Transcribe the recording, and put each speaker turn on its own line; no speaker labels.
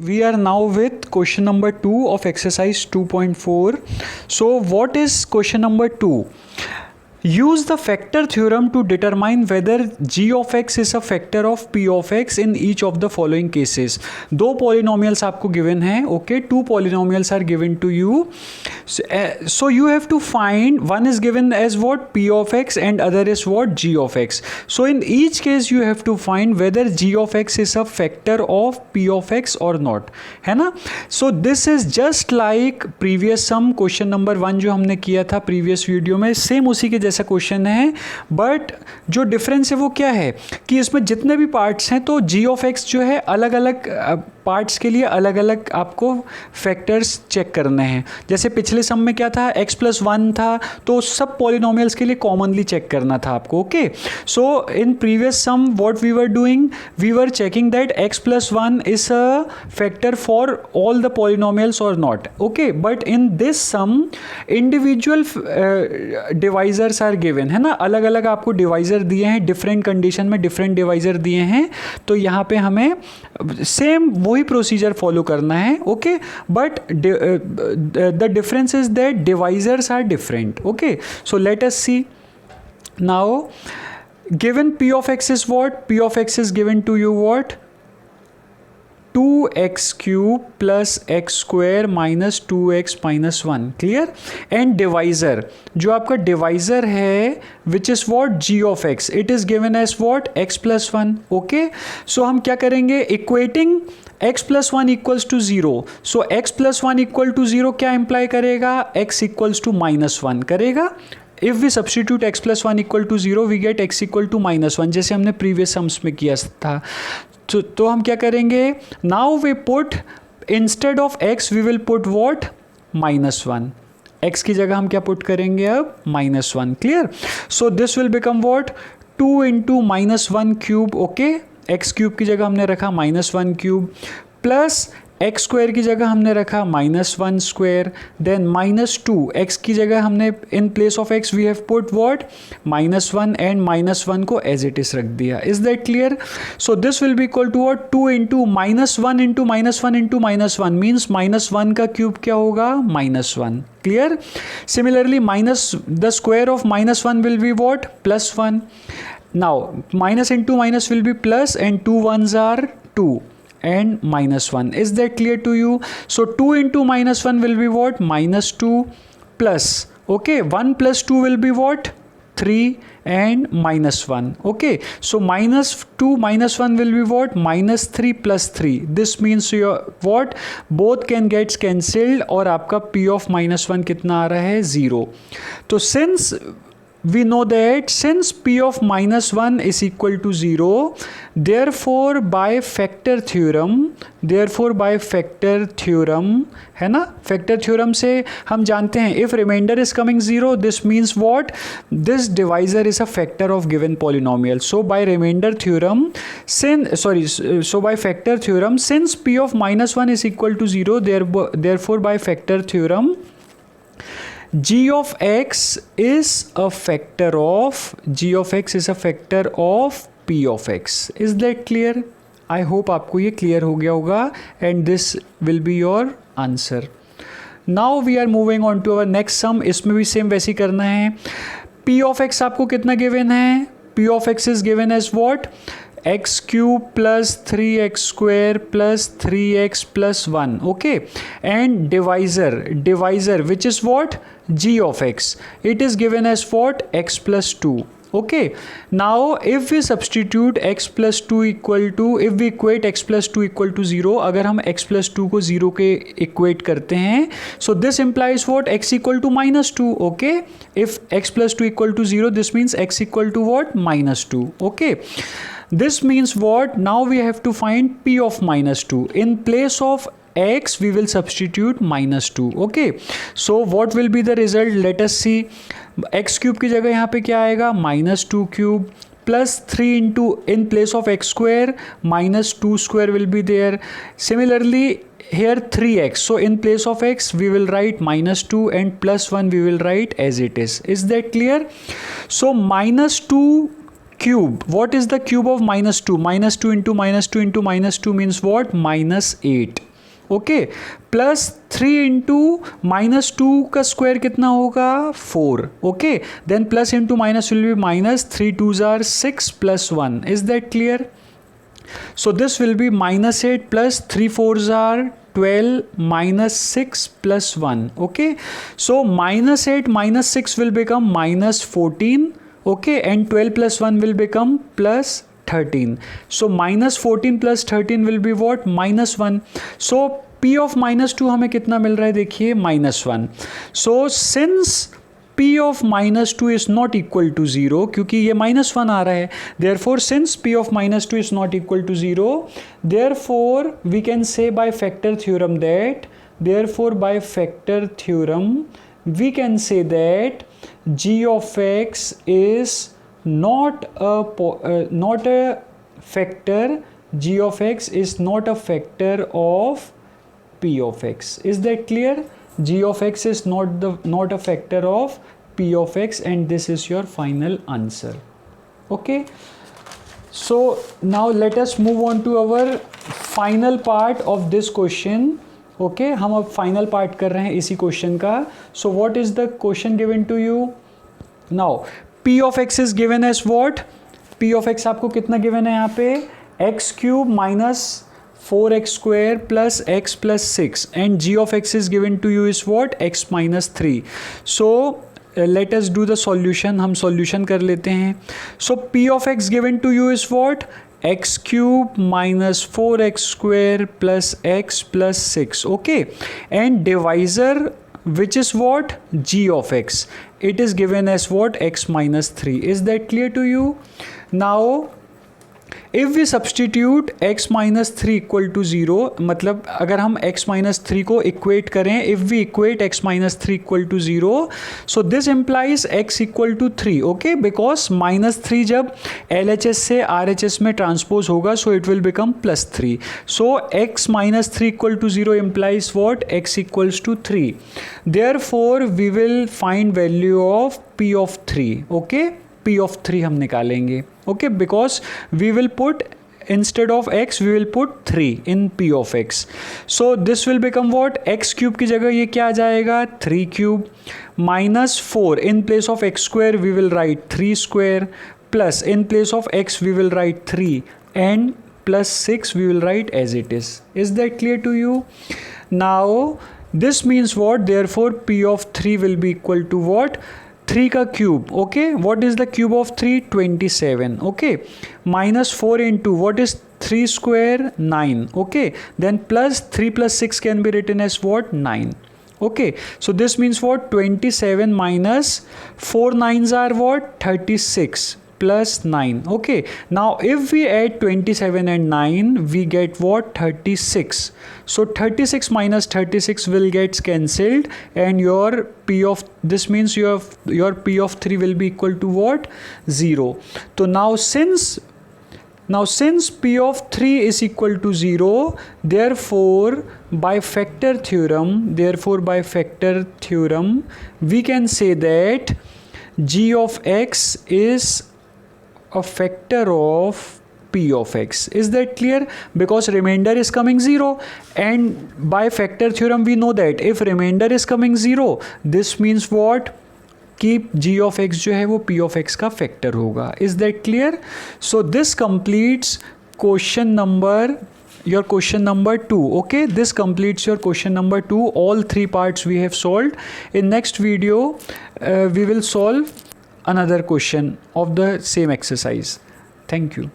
We are now with question number 2 of exercise 2.4. So what is question number 2? Use the factor theorem to determine whether g of x is a factor of p of x in each of the following cases. दो polynomials आपको given हैं, okay? Two polynomials are given to you. So you have to find, one is given as what? P of x and other is what? G of x. So in each case you have to find whether g of x is a factor of p of x or not, है ना? So this is just like previous sum, question number 1 जो हमने किया था previous video में, same उसी के जैसा क्वेश्चन है, बट जो डिफरेंस है वो क्या है कि इसमें जितने भी पार्ट्स हैं तो जी ऑफ एक्स जो है अलग अलग पार्ट्स के लिए अलग अलग आपको फैक्टर्स चेक करने हैं. जैसे पिछले सम में क्या था, x प्लस 1 था, तो सब पॉलिनोमियल्स के लिए कॉमनली चेक करना था आपको. Okay, so in previous sum what we were doing, we were checking that x plus 1 is a factor for all the polynomials और not. Okay, but in this sum individual divisors are given, है ना, अलग अलग आपको divisor दिए हैं, different condition में different divisor दिए हैं. तो यहाँ पे हमें सेम वही प्रोसीजर फॉलो करना है. Okay, but the difference is that divisors are different. Okay, so let us see now. Given p of x is what? p of x is given to you what? 2x cube plus x square minus 2x minus 1. Clear? And divisor, जो आपका divisor है which is what? g of x. It is given as what? x plus 1. Okay, so हम क्या करेंगे? Equating x plus 1 equals to 0. So x plus 1 equal to 0 क्या imply करेगा? x equals to minus 1 करेगा. If we substitute x plus 1 equal to 0 we get x equal to minus 1, जैसे हमने previous sums में किया था. तो हम क्या करेंगे? Now we put instead of x we will put what? Minus 1. x की जगह हम क्या पुट करेंगे अब? Minus 1. Clear? So this will become what? 2 into minus 1 cube. Okay, x cube की जगह हमने रखा minus 1 cube, plus x square की जगह हमने रखा minus 1 square, then minus 2. X की जगह हमने in place of x we have put what? Minus 1 and minus 1 को एज इट इज रख दिया. Is that clear? So this will be equal to what? 2 into minus 1 into minus 1 into minus 1 means minus 1 का cube क्या होगा? Minus 1. Clear? Similarly minus the square of minus 1 will be what? Plus 1. Now minus into minus will be plus and 2 1s are 2 and minus 1. Is that clear to you? So 2 into minus 1 will be what? Minus 2 plus, okay, 1 plus 2 will be what? 3 and minus 1. Okay, so minus 2 minus 1 will be what? Minus 3 plus 3. This means your what? Both can get cancelled और आपका p of minus 1 कितना आ रहा है? 0. तो since we know that since p of minus 1 is equal to 0, therefore by factor theorem है ना, factor theorem से हम जानते हैं if remainder is coming 0, this means what? This divisor is a factor of given polynomial. So by remainder theorem, so by factor theorem, since p of minus 1 is equal to 0, therefore by factor theorem g of x is a factor of p of x. Is that clear? I hope आपको ये clear हो गया होगा and this will be your answer. Now we are moving on to our next sum. इसमें भी same वैसे ही करना है. p of x आपको कितना given है? p of x is given as what? x cube plus 3x square plus 3x plus 1. Okay, and divisor which is what? g of x. It is given as what? x plus 2. Okay, now if we substitute x plus 2 equal to, if we equate x plus 2 equal to 0, अगर हम x plus 2 को 0 के equate करते हैं, so this implies what? x equal to minus 2. Okay, if x plus 2 equal to 0, this means x equal to what? Minus 2. Okay, this means what? Now we have to find p of minus 2. In place of x we will substitute minus 2. Okay, so what will be the result? Let us see. x cube की जगह यहाँ पे क्या आएगा? Minus 2 cube plus 3 into in place of x square minus 2 square will be there. Similarly here 3x, so in place of x we will write minus 2 and plus 1 we will write as it is. Is that clear? So minus 2 cube, what is the cube of minus 2? Minus 2 into minus 2 into minus 2 means what? Minus 8. Okay, plus 3 into minus 2 का square कितना होगा 4, okay, then plus into minus will be minus, 3 2s are 6 plus 1. Is that clear? So this will be minus 8 plus 3 4s are 12 minus 6 plus 1, okay. So minus 8 minus 6 will become minus 14, okay, and 12 plus 1 will become plus 13. So minus 14 plus 13 will be what? Minus 1. So P of minus 2 हमें कितना मिल रहा है देखिए minus 1. So since P of minus 2 is not equal to 0, क्योंकि ये minus 1 आ रहा है, therefore since P of minus 2 is not equal to 0, therefore we can say by factor theorem that, therefore by factor theorem we can say that g of x is not a factor, g of x is not a factor of P of x. Is that clear? G of x is not a factor of P of x, and this is your final answer. Okay, so now let us move on to our final part of this question. Okay, हम अब final part कर रहे हैं इसी question का. So what is the question given to you? Now P of x is given as what? P of x आपको कितना given है यहाँ पे? x cube minus 4x square plus x plus 6, and g of x is given to you is what? X minus 3. So let us do the solution. हम solution कर लेते हैं. So P of x given to you is what? X cube minus 4x square plus x plus 6, okay, and divisor which is what? G of x, it is given as what? X minus 3. Is that clear to you? Now if we substitute x minus 3 equal to 0, मतलब अगर हम x minus 3 को equate करें, if we equate x minus 3 equal to 0, so this implies x equal to 3, okay, because minus 3 जब LHS से RHS में transpose होगा, so it will become plus 3. So x minus 3 equal to 0 implies what? X equals to 3. Therefore we will find value of P of 3, okay. P of 3 हम निकालेंगे, okay, because we will put instead of x we will put 3 in P of x. So this will become what? X cube की जगह ये क्या आ जाएगा? 3 cube minus 4, in place of x square we will write 3 square, plus in place of x we will write 3, and plus 6 we will write as it is. Is that clear to you? Now this means what? Therefore P of 3 will be equal to what? 3 का cube, okay, what is the cube of 3? 27, okay, minus 4 into what is 3 square? 9, okay, then plus 3 plus 6 can be written as what? 9, okay. So this means what? 27 minus 4 9s are what? 36 plus 9, okay. Now if we add 27 and 9 we get what? 36. So 36 minus 36 will get cancelled, and your P of, this means your P of 3 will be equal to what? 0. So now since P of 3 is equal to 0, therefore by factor theorem we can say that g of x is a factor of P of x. Is that clear? Because remainder is coming 0, and by factor theorem we know that if remainder is coming 0, this means what? कि g of x जो है वो P of x का factor होगा. Is that clear? So this completes question number 2, okay. This completes your question number 2. All 3 parts we have solved. In next video we will solve another question of the same exercise. Thank you.